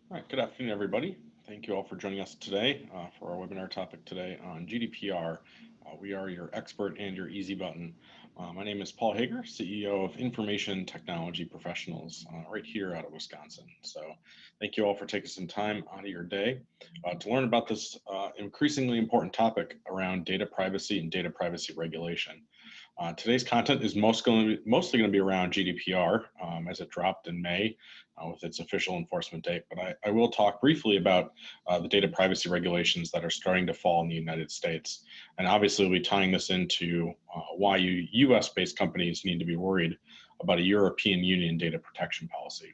All right, good afternoon, everybody. Thank you all for joining us today for our webinar topic today on GDPR. We are your expert and your easy button. My name is Paul Hager, CEO of Information Technology Professionals right here out of Wisconsin. So thank you all for taking some time out of your day to learn about this increasingly important topic around data privacy and data privacy regulation. Today's content is mostly going to be around GDPR as it dropped in May with its official enforcement date. But I will talk briefly about the data privacy regulations that are starting to fall in the United States. And obviously we'll be tying this into why US-based companies need to be worried about a European Union data protection policy.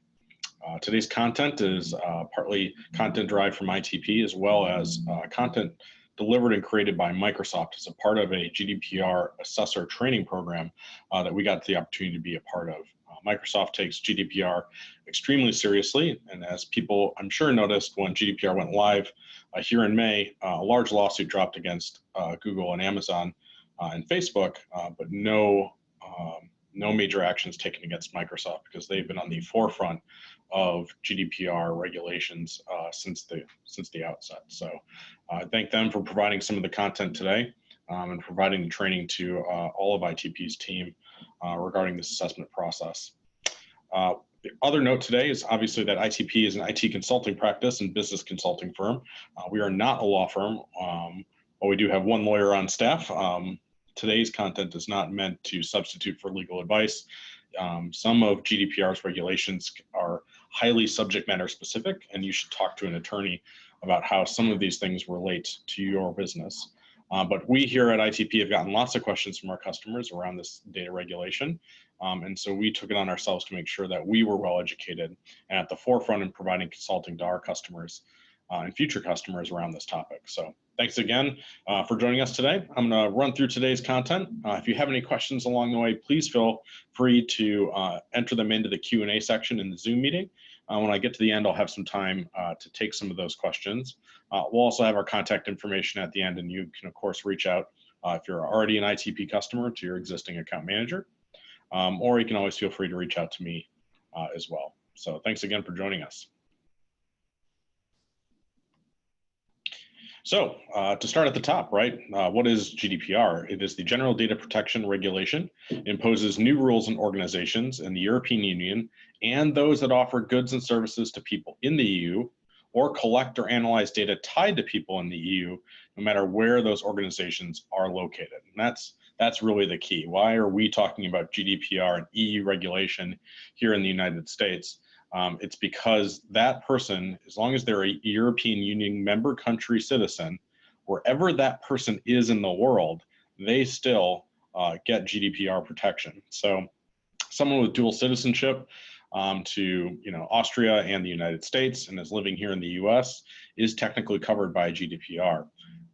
Today's content is partly content derived from ITP as well as content delivered and created by Microsoft as a part of a GDPR assessor training program that we got the opportunity to be a part of. Microsoft takes GDPR extremely seriously, and as people I'm sure noticed when GDPR went live here in May, a large lawsuit dropped against Google and Amazon and Facebook, but no major actions taken against Microsoft because they've been on the forefront of GDPR regulations since the outset. So I thank them for providing some of the content today and providing the training to all of ITP's team regarding this assessment process. The other note today is obviously that ITP is an IT consulting practice and business consulting firm. We are not a law firm, but we do have one lawyer on staff. Today's content is not meant to substitute for legal advice. Some of GDPR's regulations are highly subject matter specific, and you should talk to an attorney about how some of these things relate to your business. But we here at ITP have gotten lots of questions from our customers around this data regulation. And so we took it on ourselves to make sure that we were well educated and at the forefront in providing consulting to our customers and future customers around this topic. So thanks again for joining us today. I'm going to run through today's content. If you have any questions along the way, please feel free to enter them into the Q&A section in the Zoom meeting. When I get to the end, I'll have some time to take some of those questions. We'll also have our contact information at the end, and you can, of course, reach out if you're already an ITP customer to your existing account manager, or you can always feel free to reach out to me as well. So thanks again for joining us. So to start at the top, right, what is GDPR? It is the General Data Protection Regulation. It imposes new rules and organizations in the European Union and those that offer goods and services to people in the EU or collect or analyze data tied to people in the EU, no matter where those organizations are located. And that's really the key. Why are we talking about GDPR and EU regulation here in the United States? It's because that person, as long as they're a European Union member country citizen, wherever that person is in the world, they still get GDPR protection. So someone with dual citizenship to Austria and the United States and is living here in the US is technically covered by GDPR.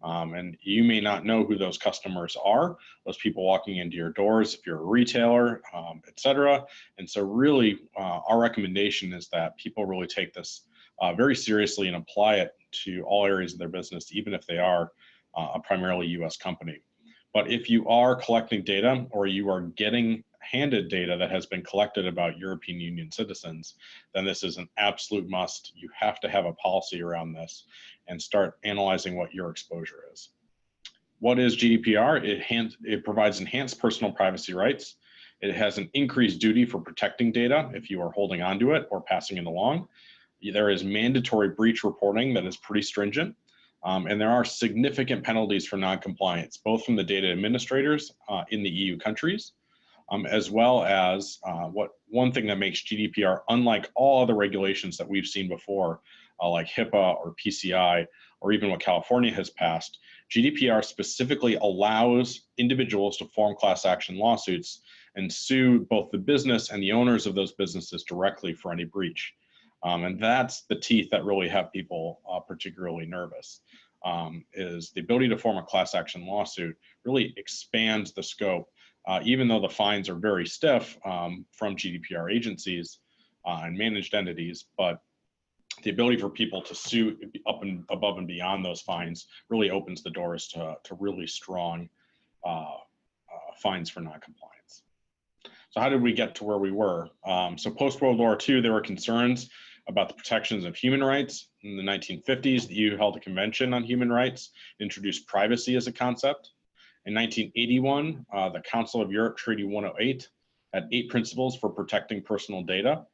And you may not know who those customers are, those people walking into your doors, if you're a retailer, et cetera. And so really our recommendation is that people really take this very seriously and apply it to all areas of their business, even if they are a primarily US company. But if you are collecting data or you are getting handed data that has been collected about European Union citizens, then this is an absolute must. You have to have a policy around this and start analyzing what your exposure is. What is GDPR? It provides enhanced personal privacy rights. It has an increased duty for protecting data if you are holding onto it or passing it along. There is mandatory breach reporting that is pretty stringent. And there are significant penalties for noncompliance, both from the data administrators in the EU countries, as well as one thing that makes GDPR unlike all other regulations that we've seen before, like HIPAA or PCI, or even what California has passed. GDPR specifically allows individuals to form class action lawsuits and sue both the business and the owners of those businesses directly for any breach. And that's the teeth that really have people particularly nervous, is the ability to form a class action lawsuit really expands the scope. Even though the fines are very stiff from GDPR agencies and managed entities, but the ability for people to sue up and above and beyond those fines really opens the doors to really strong fines for noncompliance. So how did we get to where we were? So post-World War II, there were concerns about the protections of human rights. In the 1950s, the EU held a convention on human rights, introduced privacy as a concept. In 1981, the Council of Europe Treaty 108 had 8 principles for protecting personal data.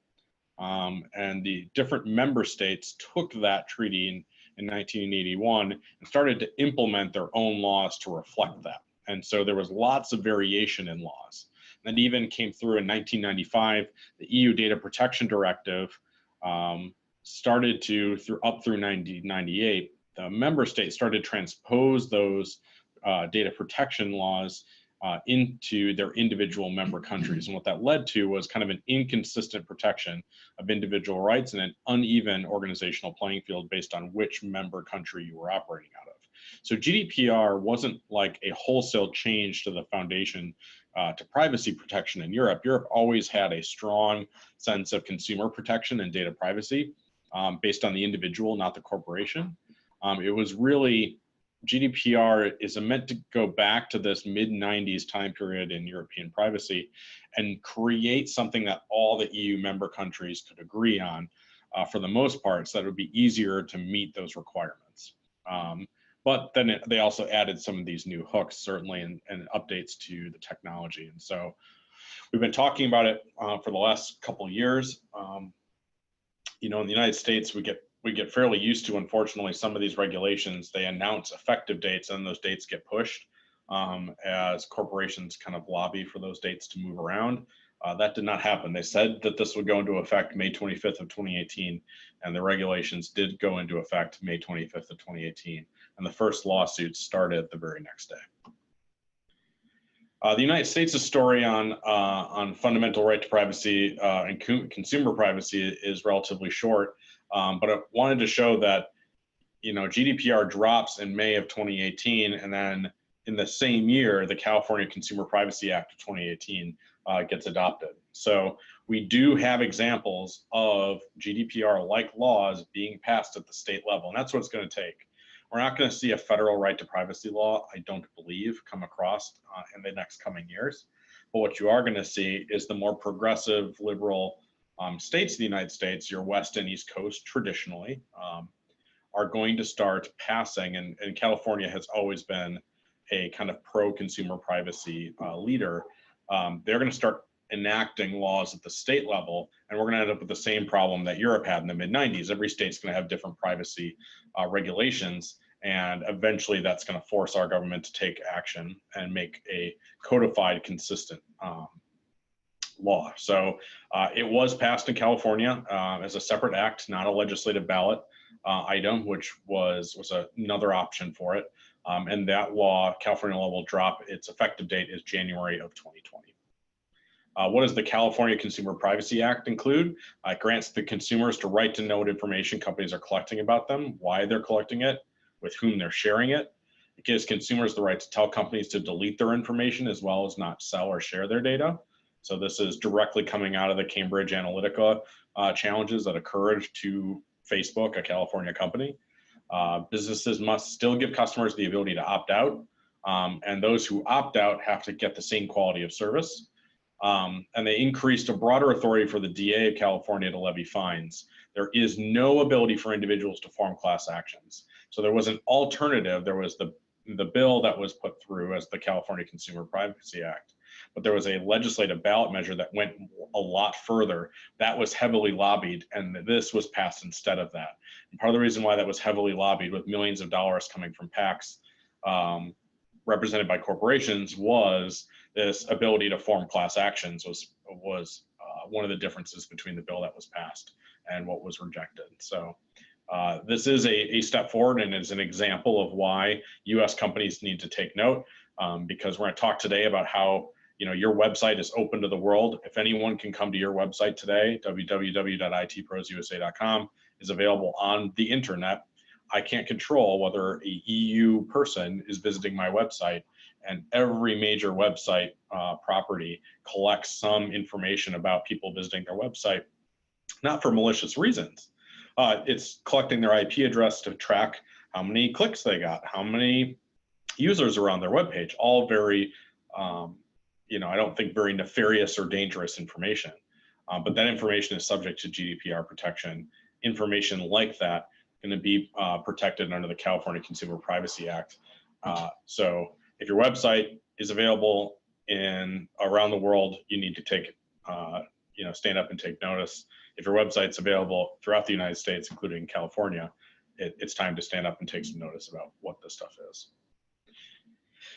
And the different member states took that treaty in 1981 and started to implement their own laws to reflect that. And so there was lots of variation in laws. And even came through in 1995, the EU Data Protection Directive started to, up through 1998, the member states started to transpose those data protection laws into their individual member countries. And what that led to was kind of an inconsistent protection of individual rights and an uneven organizational playing field based on which member country you were operating out of. So GDPR wasn't like a wholesale change to the foundation to privacy protection in Europe. Europe always had a strong sense of consumer protection and data privacy based on the individual, not the corporation. It was really, GDPR is meant to go back to this mid-90s time period in European privacy and create something that all the EU member countries could agree on for the most part, so that it would be easier to meet those requirements. But then they also added some of these new hooks, certainly, and updates to the technology. And so we've been talking about it for the last couple of years. You know, in the United States, we get fairly used to, unfortunately, some of these regulations. They announce effective dates and those dates get pushed as corporations kind of lobby for those dates to move around. That did not happen. They said that this would go into effect May 25th of 2018, and the regulations did go into effect May 25th of 2018, and the first lawsuit started the very next day. The United States' story on fundamental right to privacy and consumer privacy is relatively short, but I wanted to show that, you know, GDPR drops in May of 2018, and then in the same year, the California Consumer Privacy Act of 2018 gets adopted. So we do have examples of GDPR-like laws being passed at the state level, and that's what it's going to take. We're not going to see a federal right to privacy law, I don't believe, come across in the next coming years. But what you are going to see is the more progressive, liberal states of the United States, your West and East Coast traditionally, are going to start passing, and California has always been a kind of pro-consumer privacy leader. They're going to start enacting laws at the state level, and we're going to end up with the same problem that Europe had in the mid-90s. Every state's going to have different privacy regulations, and eventually that's going to force our government to take action and make a codified, consistent law. So it was passed in California as a separate act, not a legislative ballot item, which was another option for it. And that law, California law, will drop. Its effective date is January of 2020. What does the California Consumer Privacy Act include? It grants the consumers the right to know what information companies are collecting about them, why they're collecting it, with whom they're sharing it. It gives consumers the right to tell companies to delete their information as well as not sell or share their data. So this is directly coming out of the Cambridge Analytica challenges that occurred to Facebook, a California company. Businesses must still give customers the ability to opt out, and those who opt out have to get the same quality of service. And they increased a broader authority for the DA of California to levy fines. There is no ability for individuals to form class actions. So there was an alternative. There was the bill that was put through as the California Consumer Privacy Act, but there was a legislative ballot measure that went a lot further. That was heavily lobbied, and this was passed instead of that. And part of the reason why that was heavily lobbied, with millions of dollars coming from PACs represented by corporations, was this ability to form class actions was one of the differences between the bill that was passed and what was rejected. So this is a step forward, and is an example of why U.S. companies need to take note, because we're going to talk today about how, you know, your website is open to the world. If anyone can come to your website today, www.itprosusa.com is available on the internet. I can't control whether a EU person is visiting my website, and every major website property collects some information about people visiting their website, not for malicious reasons. It's collecting their IP address to track how many clicks they got, how many users are on their webpage, all very, you know, I don't think very nefarious or dangerous information. But that information is subject to GDPR protection, information like that going to be protected under the California Consumer Privacy Act. So if your website is available around the world, you need to take, stand up and take notice. If your website's available throughout the United States, including California, it's time to stand up and take some notice about what this stuff is.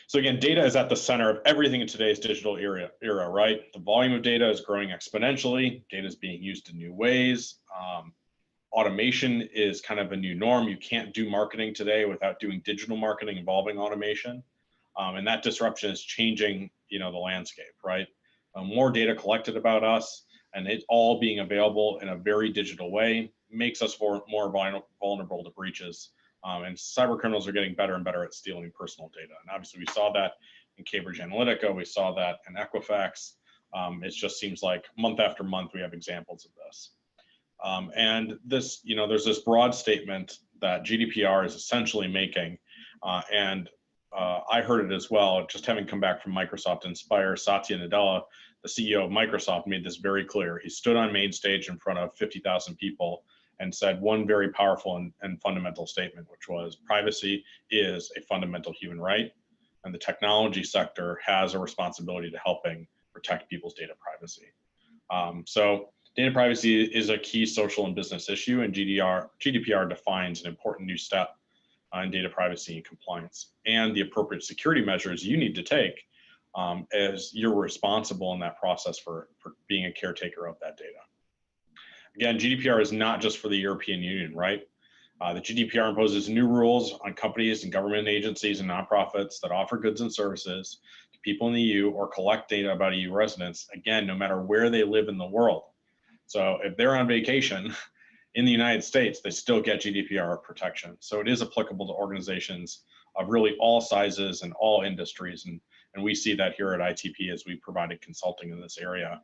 So again, data is at the center of everything in today's digital era, right? The volume of data is growing exponentially. Data is being used in new ways. Automation is kind of a new norm. You can't do marketing today without doing digital marketing involving automation. And that disruption is changing, the landscape, right? More data collected about us, and it all being available in a very digital way makes us more vulnerable to breaches. And cyber criminals are getting better and better at stealing personal data. And obviously we saw that in Cambridge Analytica, we saw that in Equifax. It just seems like month after month we have examples of this. And this, there's this broad statement that GDPR is essentially making, and I heard it as well, just having come back from Microsoft Inspire. Satya Nadella, the CEO of Microsoft, made this very clear. He stood on main stage in front of 50,000 people and said one very powerful and fundamental statement, which was privacy is a fundamental human right, and the technology sector has a responsibility to helping protect people's data privacy. So data privacy is a key social and business issue, and GDPR defines an important new step in data privacy and compliance, and the appropriate security measures you need to take as you're responsible in that process for being a caretaker of that data. Again, GDPR is not just for the European Union, right? The GDPR imposes new rules on companies and government agencies and nonprofits that offer goods and services to people in the EU or collect data about EU residents, again, no matter where they live in the world. So if they're on vacation in the United States, they still get GDPR protection. So it is applicable to organizations of really all sizes and all industries. And we see that here at ITP as we provided consulting in this area.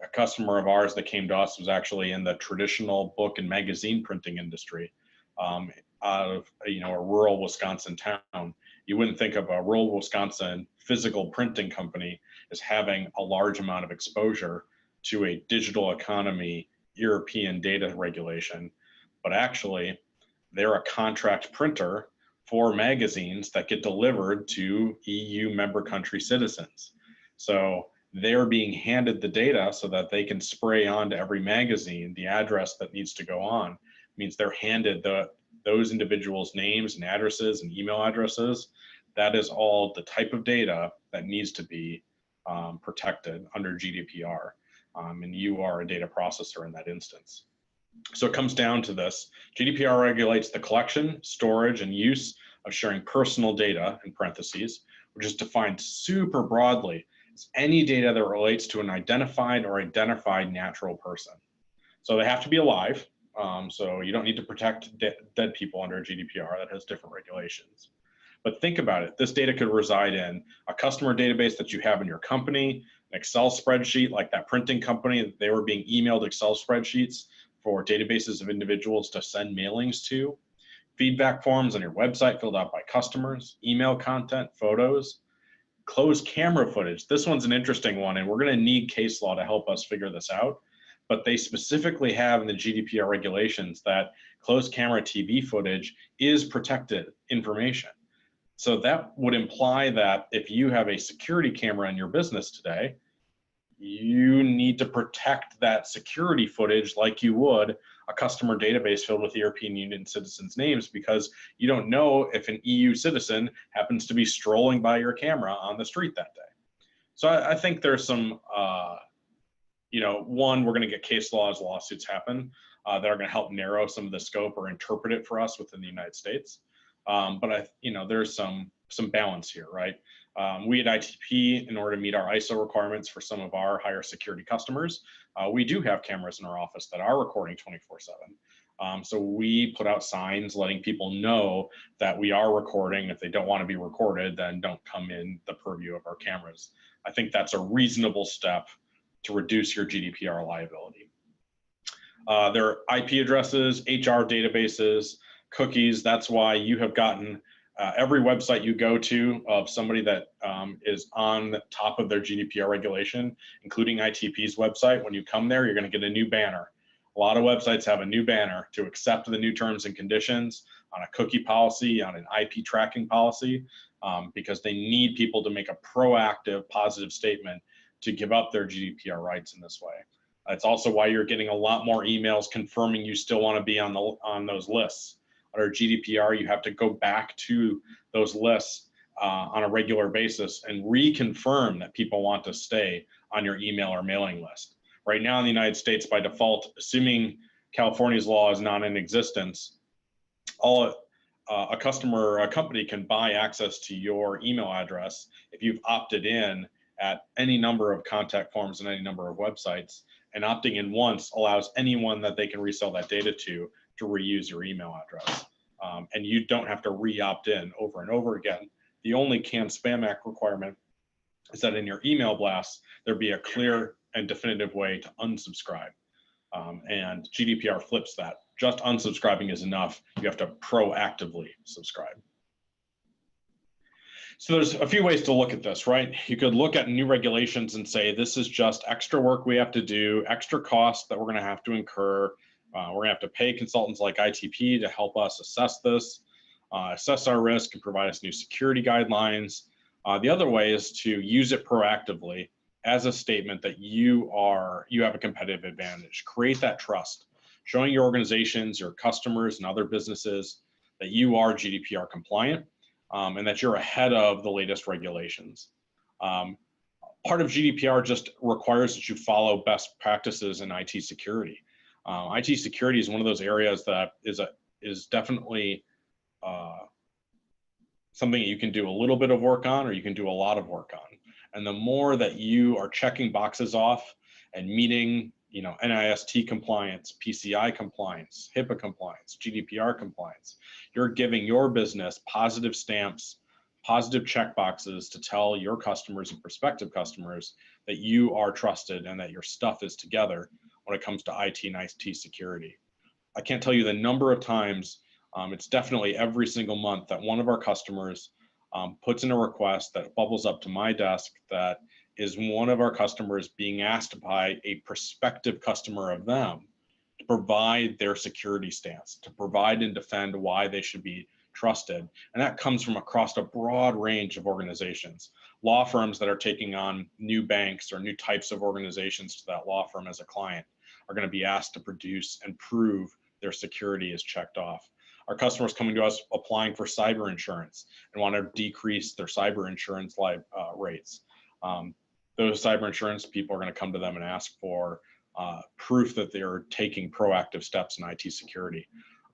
A customer of ours that came to us was actually in the traditional book and magazine printing industry out of a rural Wisconsin town. You wouldn't think of a rural Wisconsin physical printing company as having a large amount of exposure to a digital economy European data regulation, but actually they're a contract printer for magazines that get delivered to EU member country citizens. So they're being handed the data so that they can spray onto every magazine the address that needs to go on. It means they're handed those individuals' names and addresses and email addresses. That is all the type of data that needs to be protected under GDPR. And you are a data processor in that instance. So it comes down to this. GDPR regulates the collection, storage, and use of sharing personal data, in parentheses, which is defined super broadly as any data that relates to an identified or identified natural person. So they have to be alive. So you don't need to protect dead people under GDPR. That has different regulations. But think about it. This data could reside in a customer database that you have in your company, an Excel spreadsheet like that printing company. They were being emailed Excel spreadsheets for databases of individuals to send mailings to, feedback forms on your website filled out by customers, email content, photos, closed camera footage. This one's an interesting one, and we're going to need case law to help us figure this out. But they specifically have in the GDPR regulations that closed camera TV footage is protected information. So that would imply that if you have a security camera in your business today, you need to protect that security footage like you would a customer database filled with European Union citizens' names, because you don't know if an EU citizen happens to be strolling by your camera on the street that day. So I think there's some, one, we're going to get case law as lawsuits happen that are going to help narrow some of the scope or interpret it for us within the United States. But there's some balance here, right? We at ITP, in order to meet our ISO requirements for some of our higher security customers, we do have cameras in our office that are recording 24/7. So we put out signs letting people know that we are recording. If they don't want to be recorded, then don't come in the purview of our cameras. I think that's a reasonable step to reduce your GDPR liability. There are IP addresses, HR databases, cookies. That's why you have gotten every website you go to of somebody that is on the top of their GDPR regulation, including ITP's website. When you come there, you're going to get a new banner A lot of websites have a new banner to accept the new terms and conditions on a cookie policy, on an IP tracking policy, because they need people to make a proactive, positive statement to give up their GDPR rights in this way. That's also why you're getting a lot more emails confirming you still want to be on those lists. Under GDPR, you have to go back to those lists on a regular basis and reconfirm that people want to stay on your email or mailing list. Right now in the United States, by default, assuming California's law is not in existence, a company can buy access to your email address if you've opted in at any number of contact forms and any number of websites. And opting in once allows anyone that they can resell that data to reuse your email address. And you don't have to re-opt in over and over again. The only CAN Spam Act requirement is that in your email blasts, there be a clear and definitive way to unsubscribe. And GDPR flips that. Just unsubscribing is enough. You have to proactively subscribe. So there's a few ways to look at this, right? You could look at new regulations and say, this is just extra work we have to do, extra costs that we're going to have to incur. We're going to have to pay consultants like ITP to help us assess this, assess our risk and provide us new security guidelines. The other way is to use it proactively as a statement that you have a competitive advantage. Create that trust, showing your organizations, your customers, and other businesses that you are GDPR compliant and that you're ahead of the latest regulations. Part of GDPR just requires that you follow best practices in IT security. IT security is one of those areas that is definitely something that you can do a little bit of work on, or you can do a lot of work on. And the more that you are checking boxes off and meeting, NIST compliance, PCI compliance, HIPAA compliance, GDPR compliance, you're giving your business positive stamps, positive check boxes to tell your customers and prospective customers that you are trusted and that your stuff is together when it comes to IT and IT security. I can't tell you the number of times, it's definitely every single month, that one of our customers puts in a request that bubbles up to my desk that is one of our customers being asked by a prospective customer of them to provide their security stance, to provide and defend why they should be trusted. And that comes from across a broad range of organizations. Law firms that are taking on new banks or new types of organizations to that law firm as a client are going to be asked to produce and prove their security is checked off. Our customers coming to us applying for cyber insurance and want to decrease their cyber insurance rates. Those cyber insurance people are going to come to them and ask for proof that they're taking proactive steps in IT security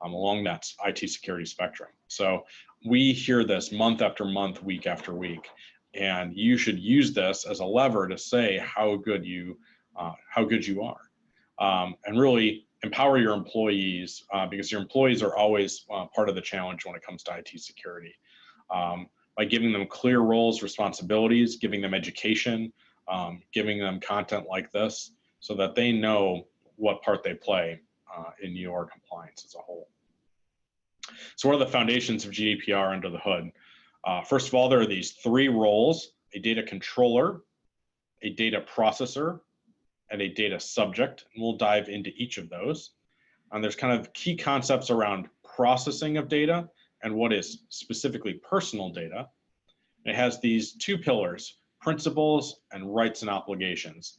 along that IT security spectrum. So we hear this month after month, week after week, and you should use this as a lever to say how good you are, and really empower your employees, because your employees are always part of the challenge when it comes to IT security. By giving them clear roles, responsibilities, giving them education, giving them content like this so that they know what part they play in your compliance as a whole. So what are the foundations of GDPR under the hood? First of all, there are these three roles: a data controller, a data processor, and a data subject. And we'll dive into each of those. And there's kind of key concepts around processing of data and what is specifically personal data. It has these two pillars: principles and rights and obligations.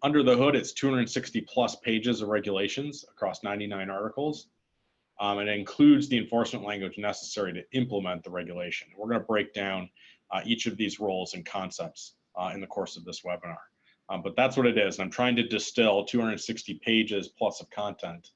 Under the hood, it's 260 plus pages of regulations across 99 articles. And it includes the enforcement language necessary to implement the regulation. We're going to break down each of these roles and concepts in the course of this webinar. But that's what it is. I'm trying to distill 260 pages plus of content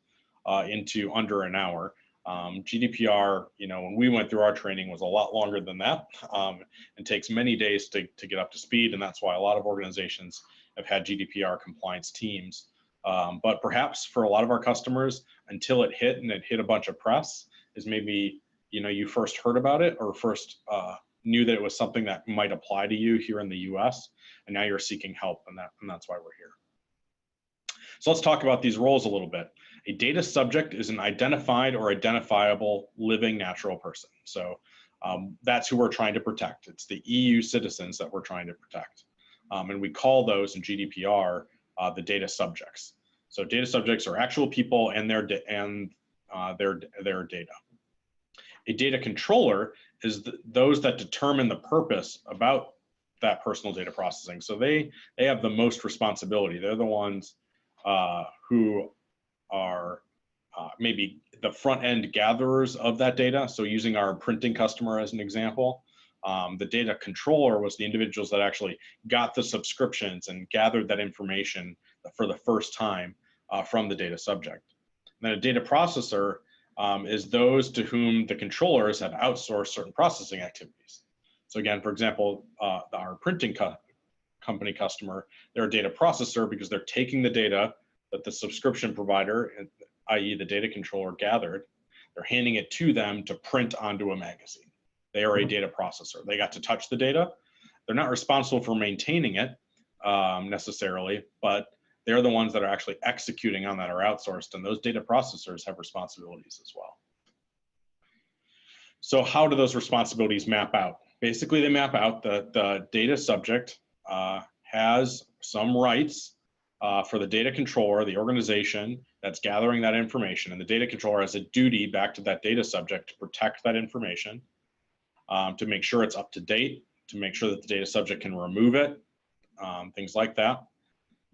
into under an hour. GDPR, when we went through our training, was a lot longer than that, and takes many days to get up to speed. And that's why a lot of organizations have had GDPR compliance teams. But perhaps for a lot of our customers, until it hit and it hit a bunch of press, is maybe you first heard about it or first knew that it was something that might apply to you here in the US, and now you're seeking help, and that's why we're here. So let's talk about these roles a little bit. A data subject is an identified or identifiable living natural person. So that's who we're trying to protect. It's the EU citizens that we're trying to protect. And we call those in GDPR the data subjects. So data subjects are actual people and their data. A data controller is those that determine the purpose about that personal data processing. So they have the most responsibility. They're the ones who are maybe the front end gatherers of that data. So using our printing customer as an example, the data controller was the individuals that actually got the subscriptions and gathered that information for the first time from the data subject. And then a data processor is those to whom the controllers have outsourced certain processing activities. So again, for example, our printing company customer, they're a data processor because they're taking the data that the subscription provider, i.e. the data controller, gathered, they're handing it to them to print onto a magazine. They are a data processor. They got to touch the data. They're not responsible for maintaining it necessarily, but they're the ones that are actually executing on that or outsourced, and those data processors have responsibilities as well. So how do those responsibilities map out? Basically, they map out that the data subject has some rights for the data controller, the organization that's gathering that information, and the data controller has a duty back to that data subject to protect that information, to make sure it's up to date, to make sure that the data subject can remove it, things like that.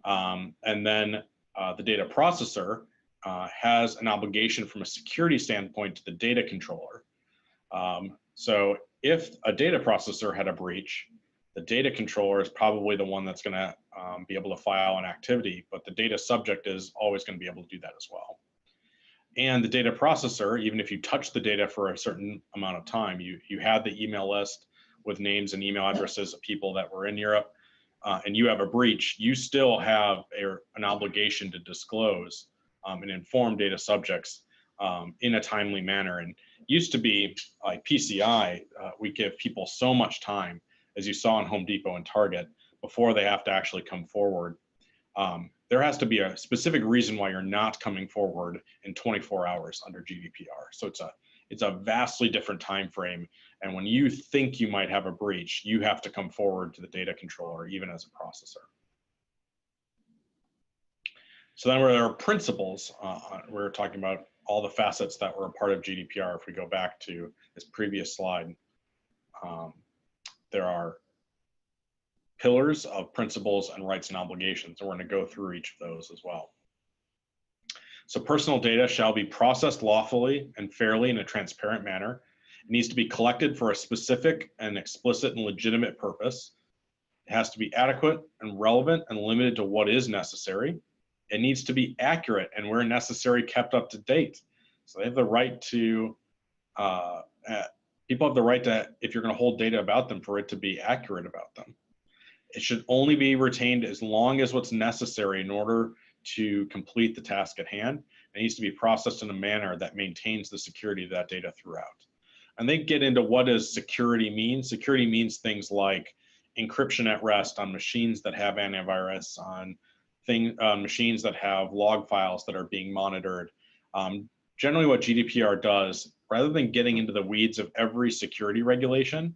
And then the data processor has an obligation from a security standpoint to the data controller. So if a data processor had a breach, the data controller is probably the one that's going to be able to file an activity, but the data subject is always going to be able to do that as well. And the data processor, even if you touch the data for a certain amount of time, you had the email list with names and email addresses of people that were in Europe, and you have a breach, you still have an obligation to disclose and inform data subjects in a timely manner. And used to be like PCI, we give people so much time, as you saw in Home Depot and Target, before they have to actually come forward. There has to be a specific reason why you're not coming forward in 24 hours under GDPR. So it's a vastly different time frame. And when you think you might have a breach, you have to come forward to the data controller, even as a processor. So then there are principles. We're talking about all the facets that were a part of GDPR. If we go back to this previous slide, there are pillars of principles and rights and obligations, and we're going to go through each of those as well. So personal data shall be processed lawfully and fairly in a transparent manner. It needs to be collected for a specific and explicit and legitimate purpose. It has to be adequate and relevant and limited to what is necessary. It needs to be accurate and where necessary kept up to date. So they have the right to, people have the right to, if you're going to hold data about them, for it to be accurate about them. It should only be retained as long as what's necessary in order to complete the task at hand. It needs to be processed in a manner that maintains the security of that data throughout. And they get into what does security mean. Security means things like encryption at rest on machines that have antivirus, on machines that have log files that are being monitored. Generally what GDPR does, rather than getting into the weeds of every security regulation,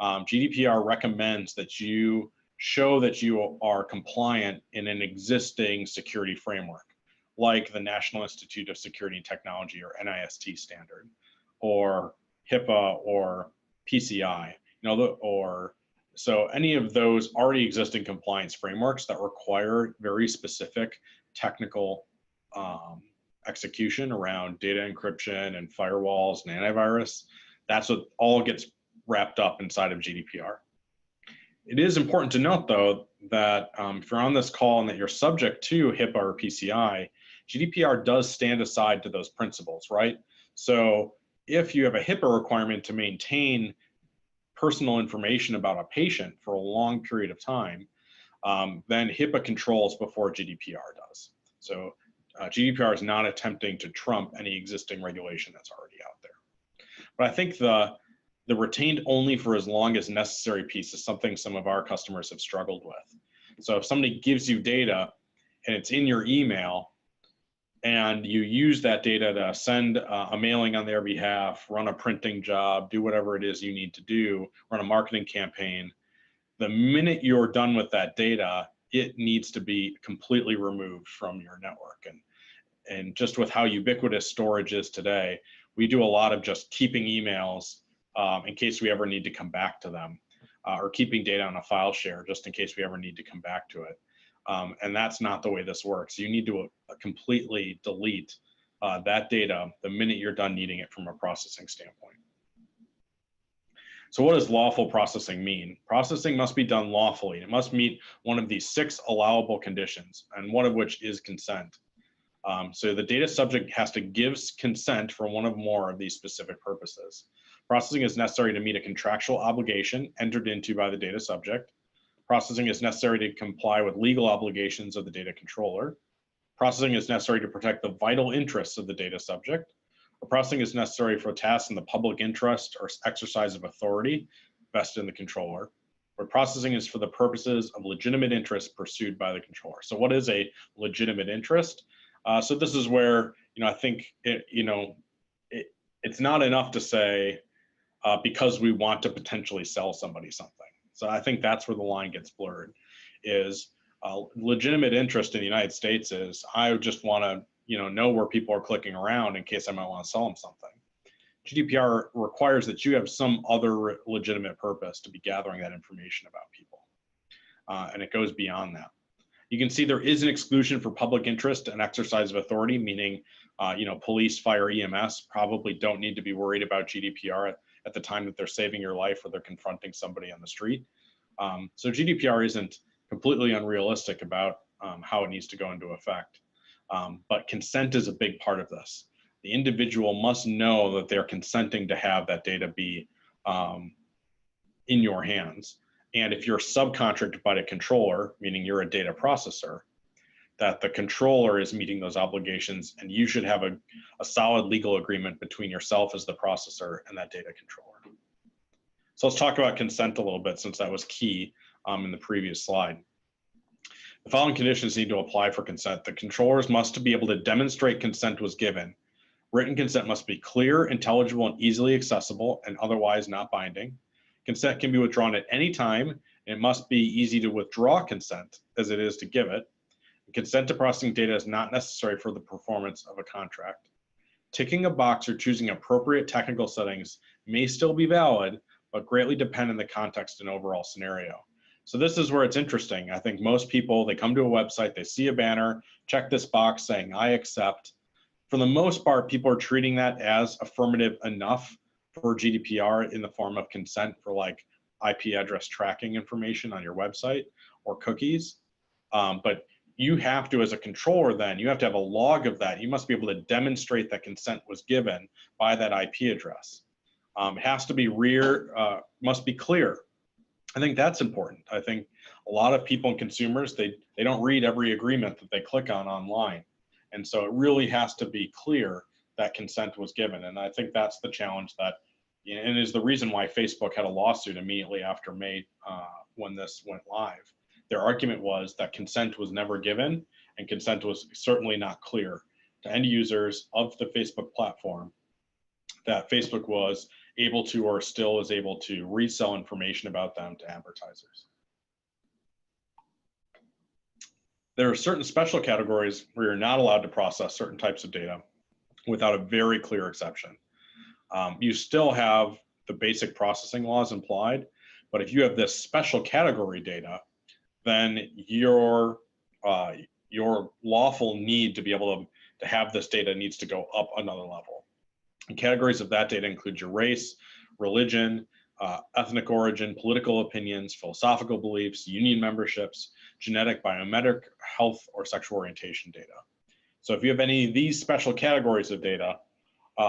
GDPR recommends that you show that you are compliant in an existing security framework, like the National Institute of Security and Technology, or NIST standard, or HIPAA, or PCI, so any of those already existing compliance frameworks that require very specific technical execution around data encryption and firewalls and antivirus, that's what all gets wrapped up inside of GDPR. It is important to note, though, that if you're on this call and that you're subject to HIPAA or PCI, GDPR does stand aside to those principles, right? So if you have a HIPAA requirement to maintain personal information about a patient for a long period of time, then HIPAA controls before GDPR does. So GDPR is not attempting to trump any existing regulation that's already out there. But I think the retained only for as long as necessary piece is something some of our customers have struggled with. So if somebody gives you data and it's in your email, and you use that data to send a mailing on their behalf, run a printing job, do whatever it is you need to do, run a marketing campaign, the minute you're done with that data, it needs to be completely removed from your network. And just with how ubiquitous storage is today, we do a lot of just keeping emails in case we ever need to come back to them, or keeping data on a file share just in case we ever need to come back to it. And that's not the way this works. You need to completely delete that data the minute you're done needing it from a processing standpoint. So what does lawful processing mean? Processing must be done lawfully. It must meet one of these 6 allowable conditions, and one of which is consent. So the data subject has to give consent for one or more of these specific purposes. Processing is necessary to meet a contractual obligation entered into by the data subject. Processing is necessary to comply with legal obligations of the data controller. Processing is necessary to protect the vital interests of the data subject. Or processing is necessary for tasks in the public interest or exercise of authority vested in the controller. Where processing is for the purposes of legitimate interest pursued by the controller. So what is a legitimate interest? So this is where, I think, it's not enough to say because we want to potentially sell somebody something. So I think that's where the line gets blurred, is legitimate interest in the United States is, I just want to, know where people are clicking around in case I might want to sell them something. GDPR requires that you have some other legitimate purpose to be gathering that information about people. And it goes beyond that. You can see there is an exclusion for public interest and exercise of authority, meaning, police, fire, EMS probably don't need to be worried about GDPR at the time that they're saving your life or they're confronting somebody on the street. So GDPR isn't completely unrealistic about how it needs to go into effect. But consent is a big part of this. The individual must know that they're consenting to have that data be in your hands. And if you're subcontracted by the controller, meaning you're a data processor, that the controller is meeting those obligations, and you should have a solid legal agreement between yourself as the processor and that data controller. So let's talk about consent a little bit, since that was key in the previous slide. The following conditions need to apply for consent. The controllers must be able to demonstrate consent was given. Written consent must be clear, intelligible, and easily accessible, and otherwise not binding. Consent can be withdrawn at any time, and it must be easy to withdraw consent as it is to give it. Consent to processing data is not necessary for the performance of a contract. Ticking a box or choosing appropriate technical settings may still be valid, but greatly depend on the context and overall scenario. So this is where it's interesting. I think most people, they come to a website, they see a banner, check this box saying, I accept. For the most part, people are treating that as affirmative enough for GDPR in the form of consent for like IP address tracking information on your website or cookies. But you have to, as a controller then, you have to have a log of that. You must be able to demonstrate that consent was given by that IP address. It has to be must be clear. I think that's important. I think a lot of people and consumers, they don't read every agreement that they click on online. And so it really has to be clear that consent was given. And I think that's the challenge that, and is the reason why Facebook had a lawsuit immediately after May when this went live. Their argument was that consent was never given, and consent was certainly not clear to end users of the Facebook platform, that Facebook was able to, or still is able to, resell information about them to advertisers. There are certain special categories where you're not allowed to process certain types of data without a very clear exception. You still have the basic processing laws implied, but if you have this special category data, then your lawful need to be able to have this data needs to go up another level. And categories of that data include your race, religion, ethnic origin, political opinions, philosophical beliefs, union memberships, genetic, biometric, health, or sexual orientation data. So if you have any of these special categories of data,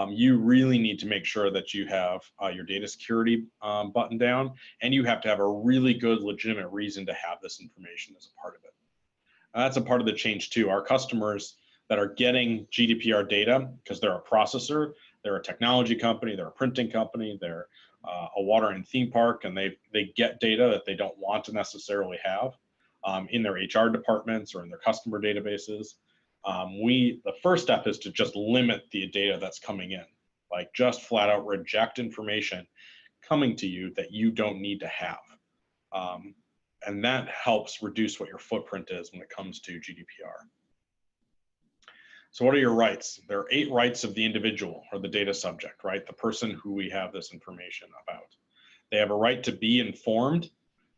you really need to make sure that you have your data security button down, and you have to have a really good legitimate reason to have this information as a part of it. And that's a part of the change too. Our customers that are getting GDPR data, because they're a processor, they're a technology company, they're a printing company, they're a water and theme park, and they get data that they don't want to necessarily have in their HR departments or in their customer databases. The first step is to just limit the data that's coming in, like just flat out reject information coming to you that you don't need to have. And that helps reduce what your footprint is when it comes to GDPR. So what are your rights? There are 8 rights of the individual or the data subject, right? The person who we have this information about. They have a right to be informed.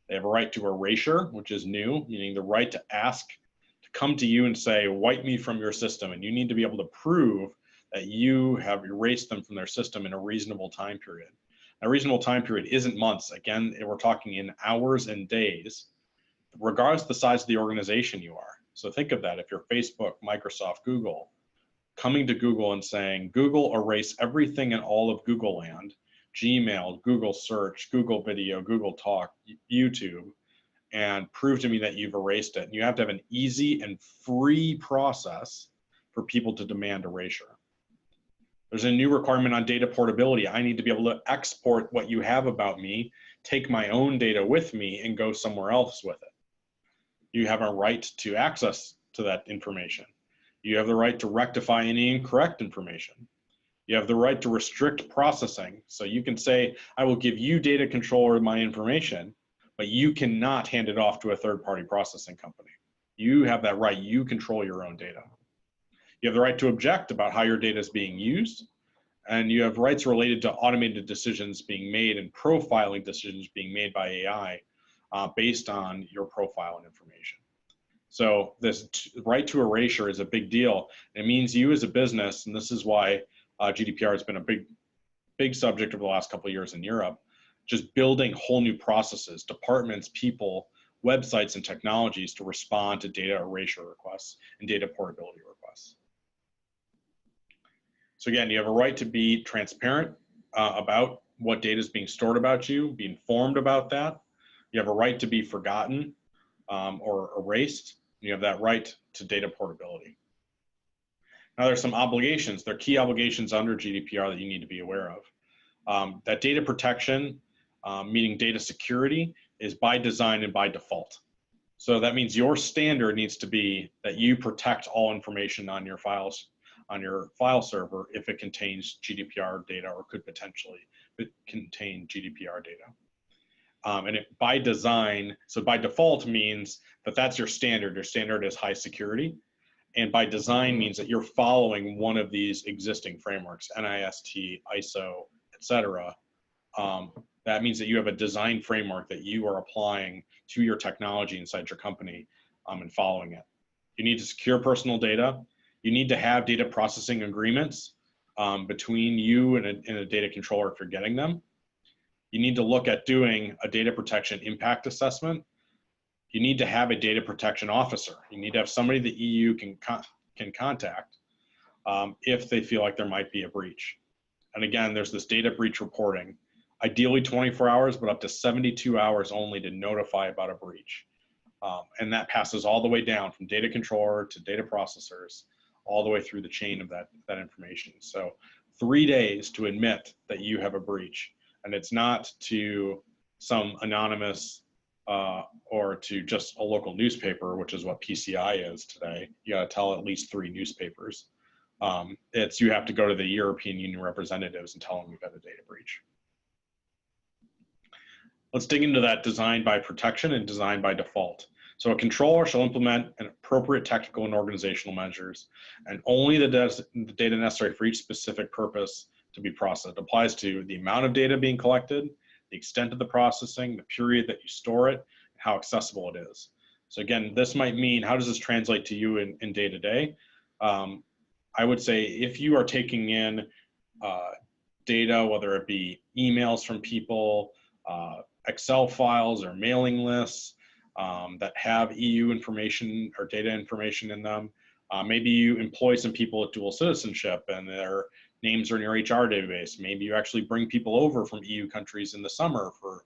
They have a right to erasure, which is new, meaning the right to ask, to come to you and say, wipe me from your system. And you need to be able to prove that you have erased them from their system in a reasonable time period. A reasonable time period isn't months. Again, we're talking in hours and days, regardless of the size of the organization you are. So think of that. If you're Facebook, Microsoft, Google, coming to Google and saying, Google, erase everything in all of Google land, Gmail, Google Search, Google Video, Google Talk, YouTube, and prove to me that you've erased it. And you have to have an easy and free process for people to demand erasure. There's a new requirement on data portability. I need to be able to export what you have about me, take my own data with me, and go somewhere else with it. You have a right to access to that information. You have the right to rectify any incorrect information. You have the right to restrict processing. So you can say, I will give you data control over my information, but you cannot hand it off to a third-party processing company. You have that right. You control your own data. You have the right to object about how your data is being used, and you have rights related to automated decisions being made and profiling decisions being made by AI based on your profile and information. So this right to erasure is a big deal. It means you as a business, and this is why GDPR has been a big subject over the last couple of years in Europe, just building whole new processes, departments, people, websites, and technologies to respond to data erasure requests and data portability requests. So again, you have a right to be transparent about what data is being stored about you, be informed about that. You have a right to be forgotten or erased. You have that right to data portability. Now there's some obligations. There are key obligations under GDPR that you need to be aware of. That data protection, meaning data security, is by design and by default. So that means your standard needs to be that you protect all information on your files, on your file server, if it contains GDPR data or could potentially contain GDPR data. And it by design, so by default means that that's your standard. Your standard is high security. And by design means that you're following one of these existing frameworks, NIST, ISO, et cetera. That means that you have a design framework that you are applying to your technology inside your company and following it. You need to secure personal data. You need to have data processing agreements between you and a data controller if you're getting them. You need to look at doing a data protection impact assessment. You need to have a data protection officer. You need to have somebody the EU can contact if they feel like there might be a breach. And again, there's this data breach reporting, ideally 24 hours, but up to 72 hours only to notify about a breach. And that passes all the way down from data controller to data processors, all the way through the chain of that information. So 3 days to admit that you have a breach. And it's not to some anonymous or to just a local newspaper, which is what PCI is today. You got to tell at least 3 newspapers. It's you have to go to the European Union representatives and tell them you've had a data breach. Let's dig into that design by protection and design by default. So a controller shall implement an appropriate technical and organizational measures, and only the data necessary for each specific purpose to be processed. It applies to the amount of data being collected, the extent of the processing, the period that you store it, and how accessible it is. So again, this might mean, how does this translate to you in day-to-day? I would say if you are taking in data, whether it be emails from people, Excel files or mailing lists that have EU information or data information in them, maybe you employ some people with dual citizenship and their names are in your HR database. Maybe you actually bring people over from EU countries in the summer for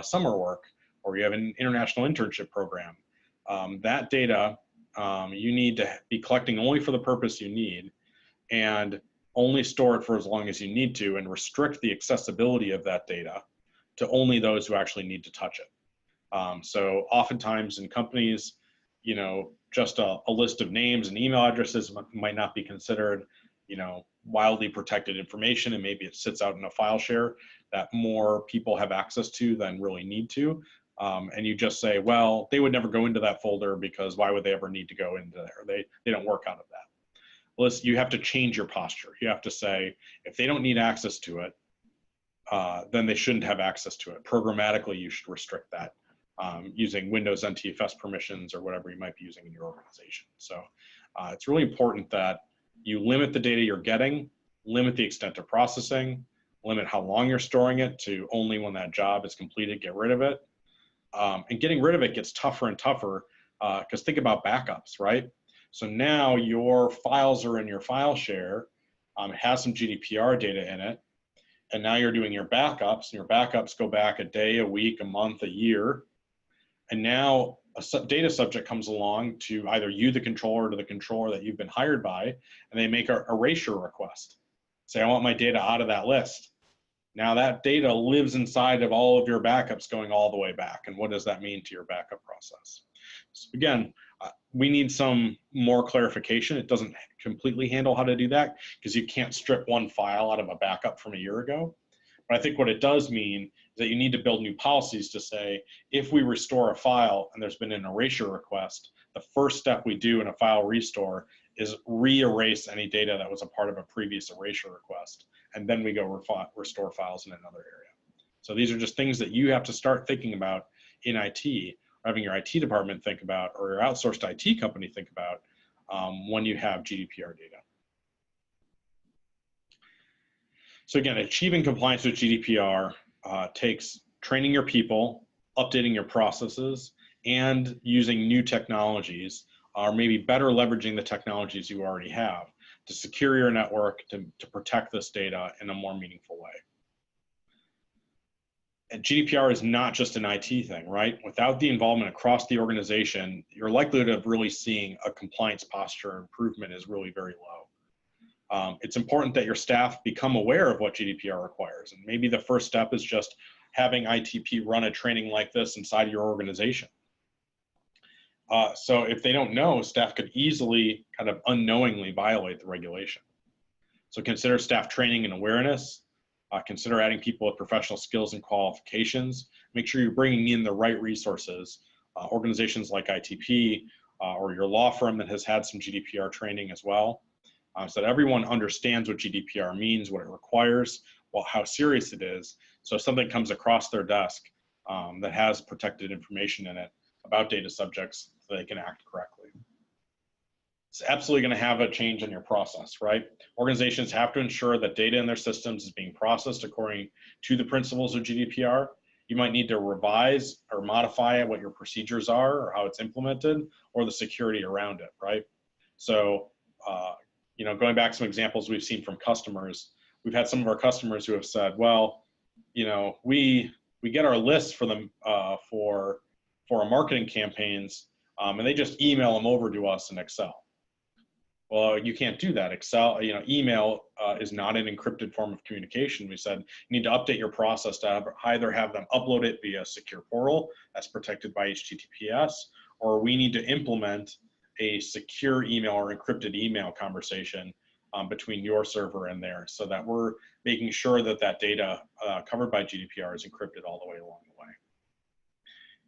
summer work, or you have an international internship program. That data you need to be collecting only for the purpose you need, and only store it for as long as you need to, and restrict the accessibility of that data to only those who actually need to touch it. So oftentimes in companies, you know, just a list of names and email addresses might not be considered, you know, wildly protected information, and maybe it sits out in a file share that more people have access to than really need to. and you just say, well, they would never go into that folder because why would they ever need to go into there? They don't work out of that. Well, you have to change your posture. You have to say, if they don't need access to it, then they shouldn't have access to it. Programmatically, you should restrict that using Windows NTFS permissions or whatever you might be using in your organization. So it's really important that you limit the data you're getting, limit the extent of processing, limit how long you're storing it to only when that job is completed, get rid of it. And getting rid of it gets tougher and tougher because think about backups, right? So now your files are in your file share, it has some GDPR data in it, and now you're doing your backups, and your backups go back a day, a week, a month, a year, and now a data subject comes along to either you, the controller, or to the controller that you've been hired by, and they make an erasure request. Say, I want my data out of that list. Now that data lives inside of all of your backups going all the way back, and what does that mean to your backup process? So again, we need some more clarification. It doesn't completely handle how to do that because you can't strip one file out of a backup from a year ago. But I think what it does mean is that you need to build new policies to say, if we restore a file and there's been an erasure request, the first step we do in a file restore is re-erase any data that was a part of a previous erasure request. And then we go restore files in another area. So these are just things that you have to start thinking about in IT, having your IT department think about, or your outsourced IT company think about when you have GDPR data. So again, achieving compliance with GDPR takes training your people, updating your processes, and using new technologies, or maybe better leveraging the technologies you already have to secure your network, to protect this data in a more meaningful way. And GDPR is not just an IT thing, right? Without the involvement across the organization, your likelihood of really seeing a compliance posture improvement is really very low. It's important that your staff become aware of what GDPR requires. And maybe the first step is just having ITP run a training like this inside your organization. So if they don't know, staff could easily kind of unknowingly violate the regulation. So consider staff training and awareness. Consider adding people with professional skills and qualifications. Make sure you're bringing in the right resources. Organizations like ITP or your law firm that has had some GDPR training as well, so that everyone understands what GDPR means, what it requires, well, how serious it is. So if something comes across their desk that has protected information in it about data subjects, so they can act correctly. It's absolutely going to have a change in your process, right? Organizations have to ensure that data in their systems is being processed according to the principles of GDPR. You might need to revise or modify what your procedures are or how it's implemented or the security around it, right? So, you know, going back to some examples we've seen from customers, we've had some of our customers who have said, well, you know, we get our lists for them for our marketing campaigns, and they just email them over to us in Excel. Well, you can't do that. Excel, you know, email is not an encrypted form of communication. We said you need to update your process to either have them upload it via a secure portal that's protected by HTTPS, or we need to implement a secure email or encrypted email conversation between your server and theirs, so that we're making sure that that data covered by GDPR is encrypted all the way along the way.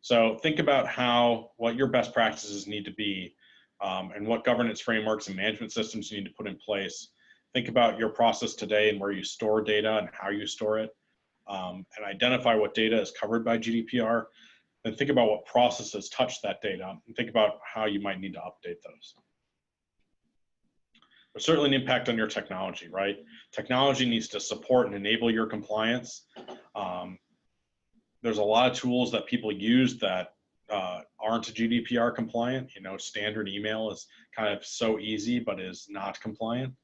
So think about what your best practices need to be and what governance frameworks and management systems you need to put in place. Think about your process today and where you store data and how you store it, and identify what data is covered by GDPR. Then think about what processes touch that data and think about how you might need to update those. There's certainly an impact on your technology, right? Technology needs to support and enable your compliance. There's a lot of tools that people use that aren't GDPR compliant. You know, standard email is kind of so easy, but is not compliant.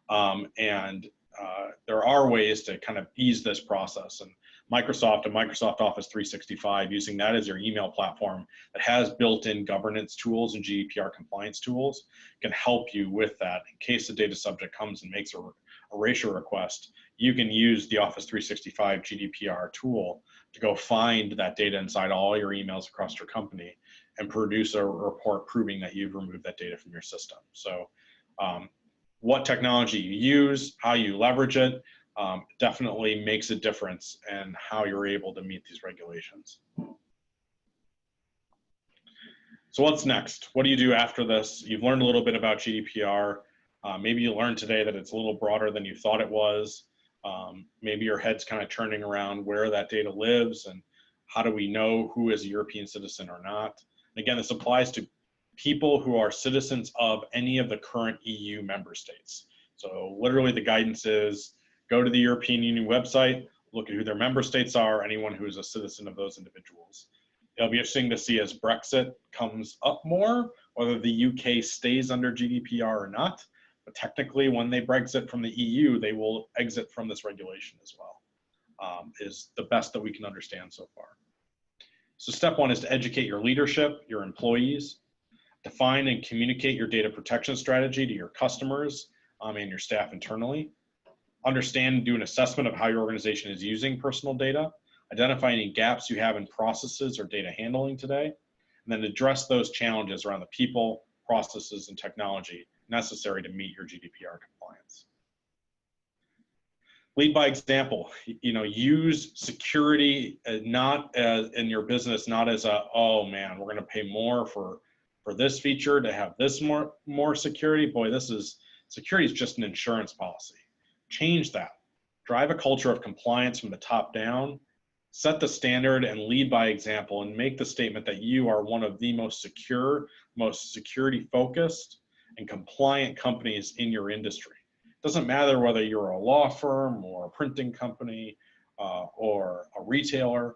There are ways to kind of ease this process. And Microsoft and Microsoft Office 365, using that as your email platform that has built-in governance tools and GDPR compliance tools, can help you with that. In case the data subject comes and makes a erasure request, you can use the Office 365 GDPR tool to go find that data inside all your emails across your company and produce a report proving that you've removed that data from your system. So what technology you use, how you leverage it, definitely makes a difference in how you're able to meet these regulations. So what's next? What do you do after this? You've learned a little bit about GDPR. Maybe you learned today that it's a little broader than you thought it was. Maybe your head's kind of turning around where that data lives and how do we know who is a European citizen or not. And again, this applies to people who are citizens of any of the current EU member states. So literally the guidance is go to the European Union website, look at who their member states are, anyone who is a citizen of those individuals. It'll be interesting to see as Brexit comes up more, whether the UK stays under GDPR or not. But technically, when they Brexit from the EU, they will exit from this regulation as well, is the best that we can understand so far. So step one is to educate your leadership, your employees, define and communicate your data protection strategy to your customers and your staff internally. Understand and do an assessment of how your organization is using personal data. Identify any gaps you have in processes or data handling today, and then address those challenges around the people, processes, and technology necessary to meet your GDPR compliance. Lead by example. Use security not as in your business, not as a, oh man, we're going to pay more for this feature to have this more security. Boy, security is just an insurance policy. Change that. Drive a culture of compliance from the top down. Set the standard and lead by example, and make the statement that you are one of the most secure, most security focused and compliant companies in your industry. It doesn't matter whether you're a law firm or a printing company or a retailer.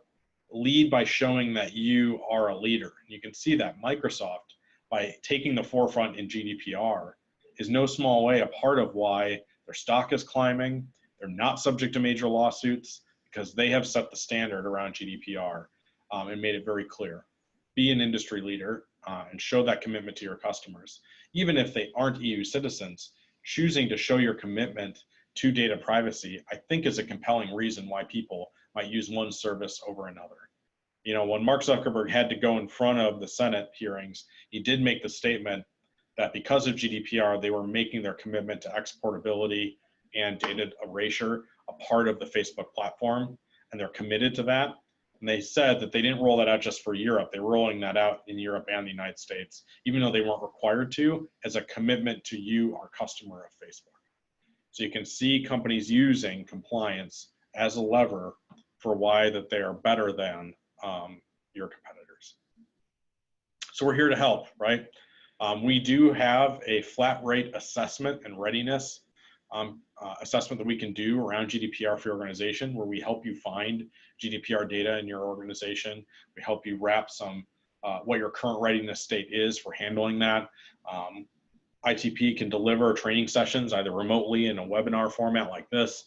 Lead by showing that you are a leader. You can see that Microsoft, by taking the forefront in GDPR, is no small way a part of why their stock is climbing. They're not subject to major lawsuits, because they have set the standard around GDPR and made it very clear. Be an industry leader and show that commitment to your customers. Even if they aren't EU citizens, choosing to show your commitment to data privacy, I think is a compelling reason why people might use one service over another. When Mark Zuckerberg had to go in front of the Senate hearings, he did make the statement that because of GDPR, they were making their commitment to exportability and data erasure a part of the Facebook platform, and they're committed to that. And they said that they didn't roll that out just for Europe. They're rolling that out in Europe and the United States, even though they weren't required to, as a commitment to you, our customer of Facebook. So you can see companies using compliance as a lever for why that they are better than your competitors. So we're here to help, right? We do have a flat rate assessment and readiness assessment that we can do around GDPR for your organization, where we help you find GDPR data in your organization. We help you wrap some what your current readiness state is for handling that. ITP can deliver training sessions either remotely in a webinar format like this,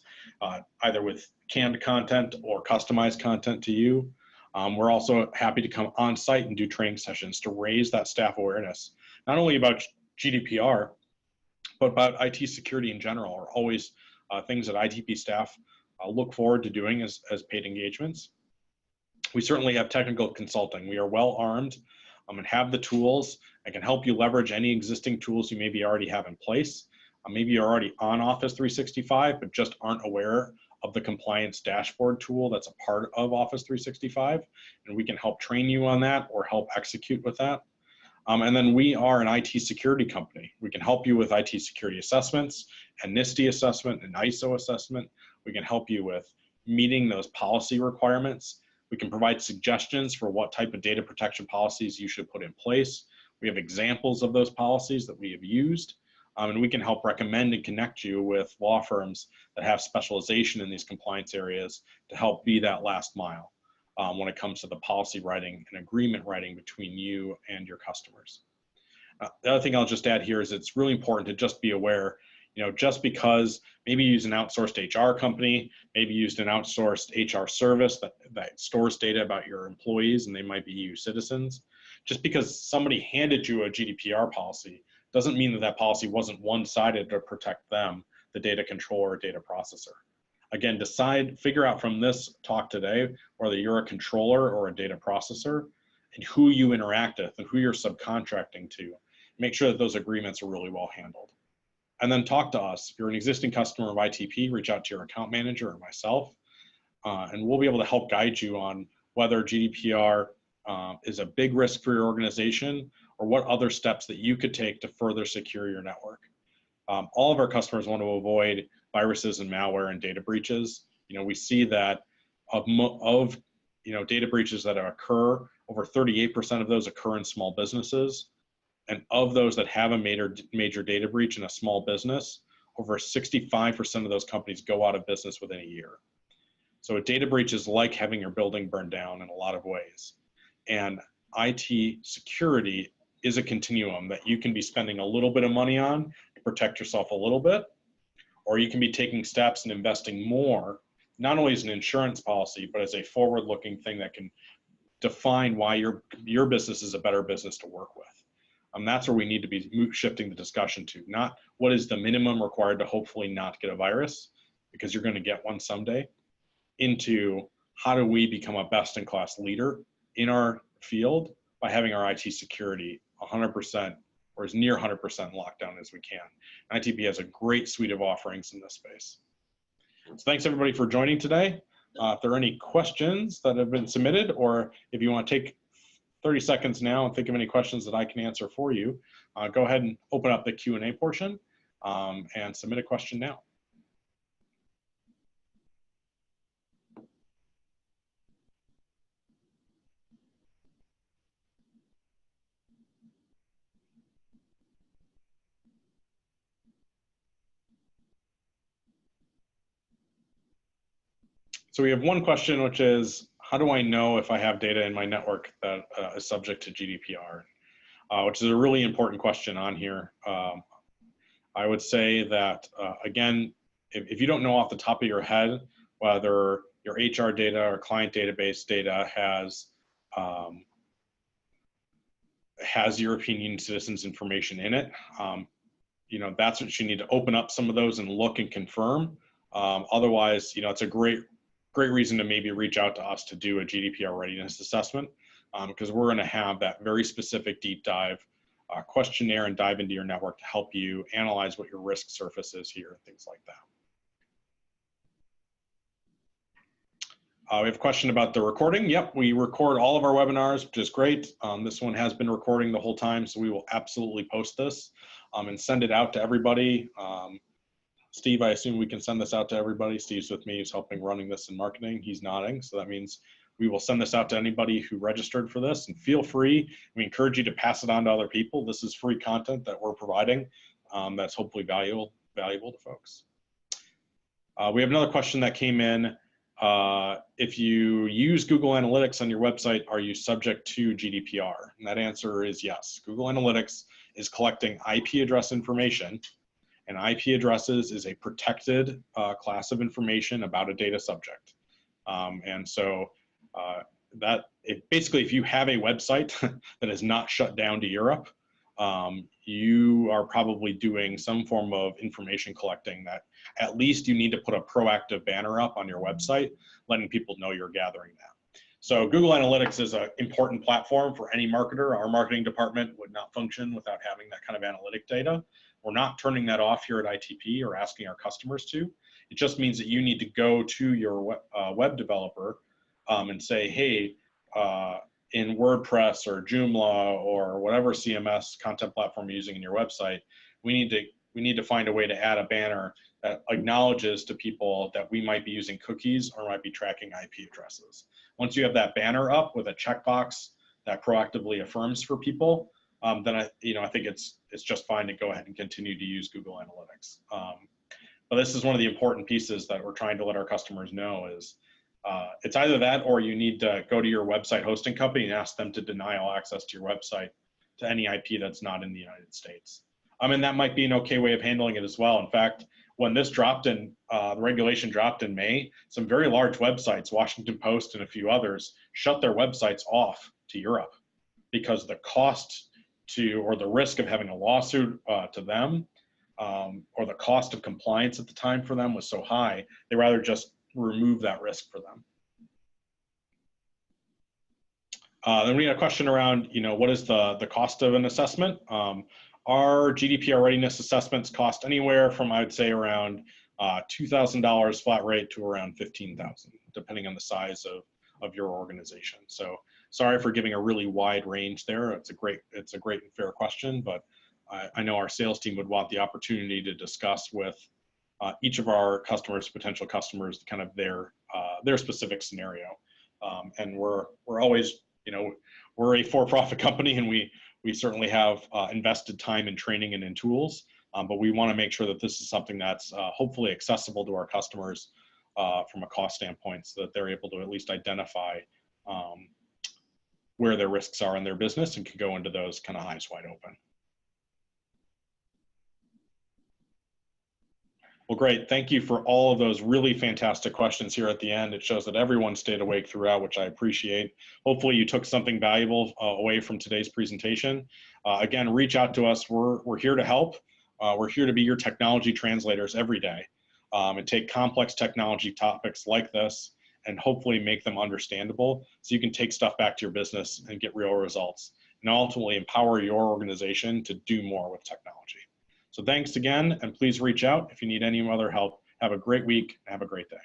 either with canned content or customized content to you. We're also happy to come on site and do training sessions to raise that staff awareness, not only about GDPR, but about IT security in general are always things that ITP staff look forward to doing as paid engagements. We certainly have technical consulting. We are well armed and have the tools and can help you leverage any existing tools you maybe already have in place. Maybe you're already on Office 365, but just aren't aware of the compliance dashboard tool that's a part of Office 365, and we can help train you on that or help execute with that. And then we are an IT security company. We can help you with IT security assessments, and NIST assessment, and ISO assessment. We can help you with meeting those policy requirements. We can provide suggestions for what type of data protection policies you should put in place. We have examples of those policies that we have used, and we can help recommend and connect you with law firms that have specialization in these compliance areas to help be that last mile. When it comes to the policy writing and agreement writing between you and your customers. The other thing I'll just add here is it's really important to just be aware, just because maybe you use an outsourced HR company, maybe you used an outsourced HR service that stores data about your employees and they might be EU citizens, just because somebody handed you a GDPR policy doesn't mean that that policy wasn't one-sided to protect them, the data controller or data processor. Again, figure out from this talk today, whether you're a controller or a data processor and who you interact with and who you're subcontracting to. Make sure that those agreements are really well handled. And then talk to us. If you're an existing customer of ITP, reach out to your account manager or myself, and we'll be able to help guide you on whether GDPR is a big risk for your organization or what other steps that you could take to further secure your network. All of our customers want to avoid viruses and malware and data breaches. We see that of data breaches that occur, over 38% of those occur in small businesses. And of those that have a major data breach in a small business, over 65% of those companies go out of business within a year. So a data breach is like having your building burned down in a lot of ways. And IT security is a continuum that you can be spending a little bit of money on to protect yourself a little bit, or you can be taking steps and investing more, not only as an insurance policy, but as a forward-looking thing that can define why your business is a better business to work with. That's where we need to be shifting the discussion to, not what is the minimum required to hopefully not get a virus, because you're going to get one someday, into how do we become a best-in-class leader in our field by having our IT security 100% or as near 100% lockdown as we can. ITP has a great suite of offerings in this space. So thanks everybody for joining today. If there are any questions that have been submitted, or if you want to take 30 seconds now and think of any questions that I can answer for you, go ahead and open up the Q&A portion and submit a question now. So we have one question, which is, how do I know if I have data in my network that is subject to GDPR? Which is a really important question on here. I would say that, again, if you don't know off the top of your head whether your HR data or client database data has European Union citizens information in it, that's what you need to open up some of those and look and confirm. Otherwise, it's a great reason to maybe reach out to us to do a GDPR readiness assessment, because we're going to have that very specific deep dive questionnaire and dive into your network to help you analyze what your risk surface is here and things like that. We have a question about the recording. Yep, we record all of our webinars, which is great. This one has been recording the whole time, so we will absolutely post this and send it out to everybody. Steve, I assume we can send this out to everybody. Steve's with me, he's helping running this in marketing. He's nodding, so that means we will send this out to anybody who registered for this, and feel free. We encourage you to pass it on to other people. This is free content that we're providing that's hopefully valuable to folks. We have another question that came in. If you use Google Analytics on your website, are you subject to GDPR? And that answer is yes. Google Analytics is collecting IP address information, and IP addresses is a protected class of information about a data subject. And so basically, if you have a website that is not shut down to Europe, you are probably doing some form of information collecting that at least you need to put a proactive banner up on your website, letting people know you're gathering that. So Google Analytics is an important platform for any marketer. Our marketing department would not function without having that kind of analytic data. We're not turning that off here at ITP or asking our customers to. It just means that you need to go to your web developer and say, hey, in WordPress or Joomla or whatever CMS content platform you're using in your website, we need to find a way to add a banner that acknowledges to people that we might be using cookies or might be tracking IP addresses. Once you have that banner up with a checkbox that proactively affirms for people, then I think it's just fine to go ahead and continue to use Google Analytics. But this is one of the important pieces that we're trying to let our customers know is it's either that or you need to go to your website hosting company and ask them to deny all access to your website to any IP that's not in the United States. And that might be an okay way of handling it as well. In fact, when this dropped in, the regulation dropped in May, some very large websites, Washington Post and a few others, shut their websites off to Europe because the cost or the risk of having a lawsuit to them or the cost of compliance at the time for them was so high, they rather just remove that risk for them. Then we had a question around, what is the cost of an assessment? Our GDPR readiness assessments cost anywhere from, I would say, around $2,000 flat rate to around $15,000, depending on the size of your organization. So sorry for giving a really wide range there. It's a great and fair question, but I know our sales team would want the opportunity to discuss with each of our customers, potential customers, kind of their specific scenario. And we're always, we're a for-profit company, and we certainly have invested time in training and in tools, but we want to make sure that this is something that's hopefully accessible to our customers from a cost standpoint, so that they're able to at least identify where their risks are in their business and can go into those kind of eyes wide open. Well, great. Thank you for all of those really fantastic questions here at the end. It shows that everyone stayed awake throughout, which I appreciate. Hopefully you took something valuable away from today's presentation. Again, reach out to us. We're here to help. We're here to be your technology translators every day, and take complex technology topics like this and hopefully make them understandable so you can take stuff back to your business and get real results, and ultimately empower your organization to do more with technology. So thanks again, and please reach out if you need any other help. Have a great week and have a great day.